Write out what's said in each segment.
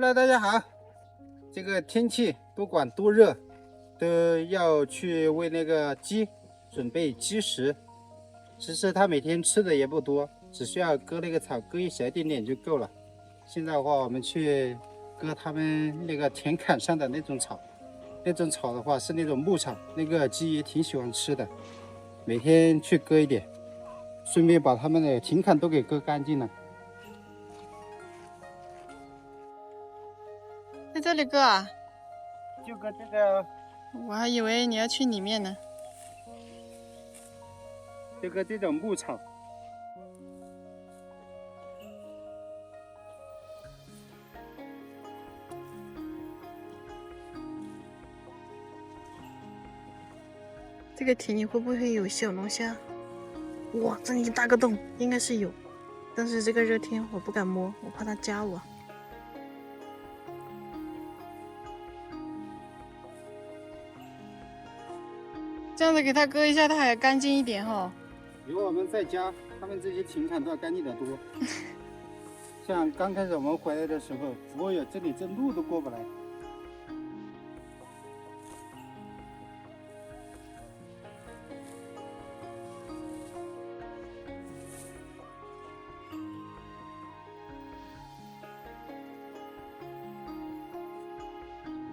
Hello， 大家好。这个天气不管多热，都要去为那个鸡准备鸡食。其实它每天吃的也不多，只需要割那个草，割一小点点就够了。现在的话，我们去割他们那个田坎上的那种草。那种草的话是那种牧草，那个鸡也挺喜欢吃的。每天去割一点，顺便把它们的田坎都给割干净了。在这里割啊？就割这个，我还以为你要去里面呢。就割这种牧草。这个田里会不会有小龙虾？哇，这里一大个洞，应该是有。但是这个热天我不敢摸，我怕它夹我。这样子给它割一下，它还干净一点哈。有我们在家，他们这些田坎都要干净得多。像刚开始我们回来的时候，哦哟，这里这路都过不来。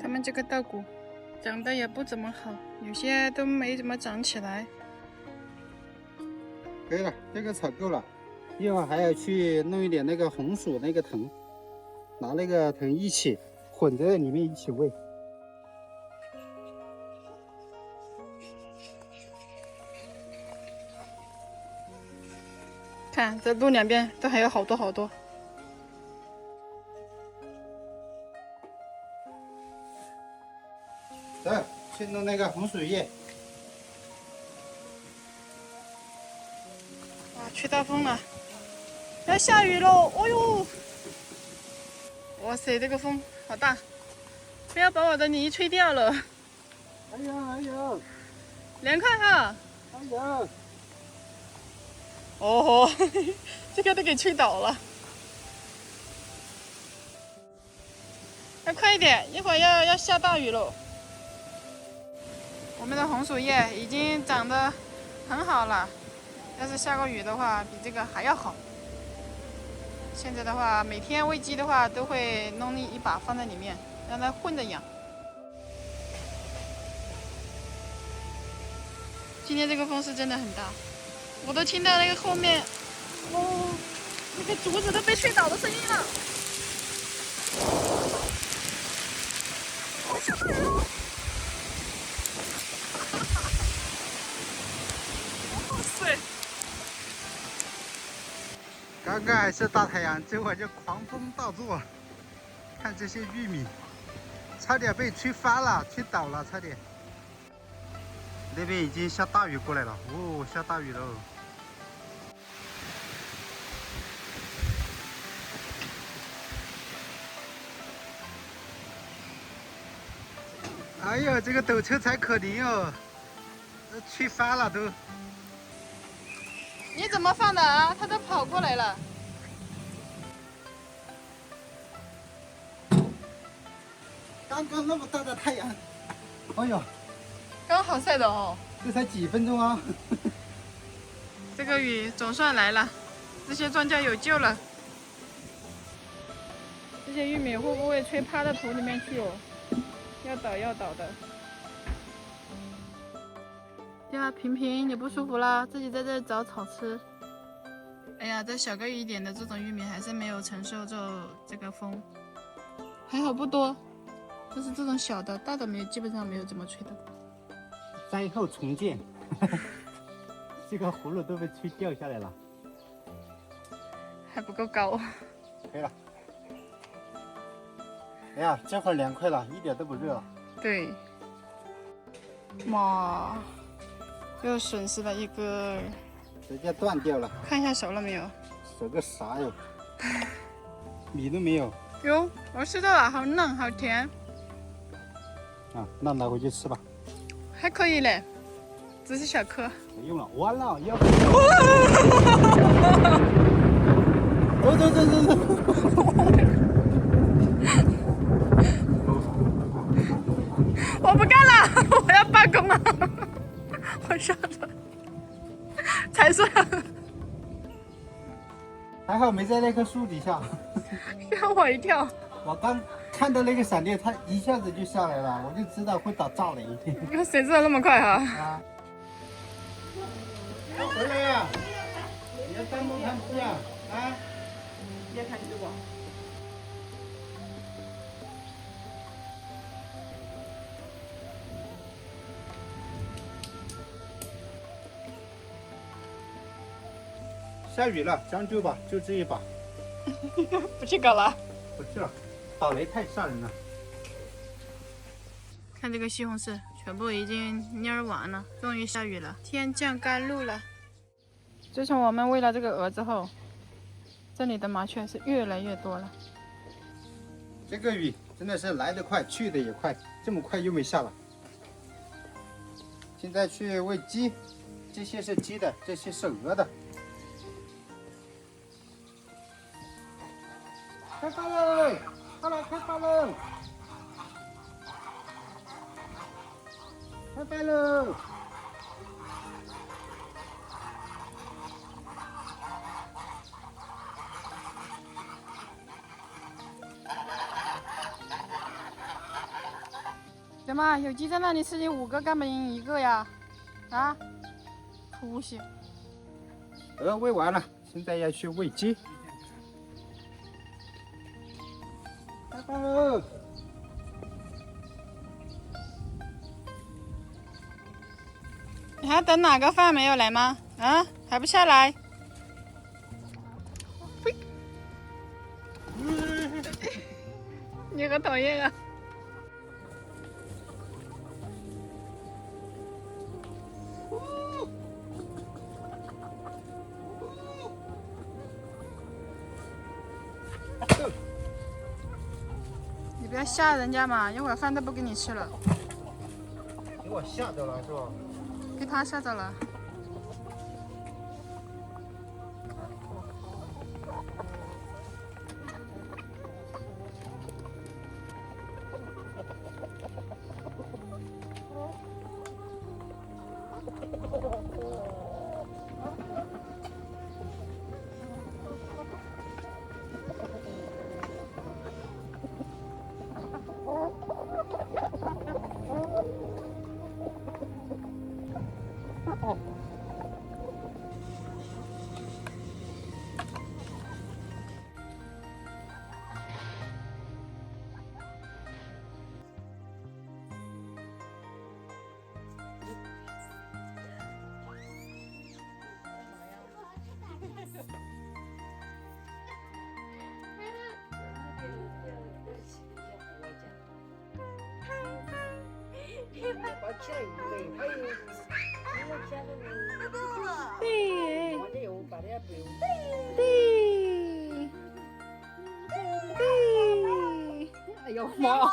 他们这个稻谷长得也不怎么好，有些都没怎么长起来。可以了，这个草够了。一会儿还要去弄一点那个红薯那个藤，拿那个藤一起混在里面一起喂。看这路两边都还有好多好多。走，去弄那个红薯叶。哇，吹大风了，要下雨喽！哦呦，哇塞，这个风好大，不要把我的泥吹掉了。哎呀哎呀，凉快哈！哎呀，哦吼，这个都给吹倒了。要快一点，一会儿要下大雨喽。我们的红薯叶已经长得很好了，要是下个雨的话，比这个还要好。现在的话，每天喂鸡的话，都会弄一把放在里面，让它混着养。今天这个风是真的很大，我都听到那个后面，哦，那个竹子都被吹倒的声音了。好吓人哦！哇塞！刚刚还是大太阳，这会儿就狂风大作。看这些玉米，差点被吹翻了，吹倒了，差点。那边已经下大雨过来了，哦，下大雨喽！哎呀，这个斗车才可怜哦，都吹翻了都。你怎么放的啊？它都跑过来了。刚刚那么大的太阳，哎呦，刚好晒的哦。这才几分钟啊！这个雨总算来了，这些庄稼有救了。这些玉米会不会吹趴到土里面去哦？要倒的。呀，平平，你不舒服啦？自己在这找草吃。哎呀，这小个一点的这种玉米还是没有承受这个风，还好不多，就是这种小的，大的没有，基本上没有怎么吹的。灾后重建，这个葫芦都被吹掉下来了，还不够高。可以了。哎呀，这会儿凉快了，一点都不热了。对。哇，又损失了一个。直接断掉了。看一下熟了没有？熟个啥哟？米都没有。哟，我吃到了，好嫩，好甜。啊，那拿回去吃吧。还可以嘞，只是小颗。不用了，完了，要。走走走走走。彩色，还好没在那棵树底下。吓我一跳。我刚看到那个闪电，它一下子就下来了，我就知道会打炸雷。谁知道那么快哈？啊！回来呀！你要当不看书呀？啊！别看直播。下雨了，将就吧，就这一把。不去搞了。不去了，打雷太吓人了。看这个西红柿，全部已经蔫完了，终于下雨了，天降甘露了。自从我们喂了这个鹅之后，这里的麻雀是越来越多了。这个雨真的是来得快，去得也快，这么快又没下了。现在去喂鸡，这些是鸡的，这些是鹅的。开饭喽！快来开饭喽！开饭喽！怎么有鸡在那里吃，你5个干不赢1个呀？啊，出息！鹅喂完了，现在要去喂鸡。开饭喽！你还等哪个饭没有来吗？啊，还不下来？呸！你好讨厌啊！你不要吓人家嘛，一会儿饭都不给你吃了。给我吓着了是吧？给他吓着了。哎呦妈！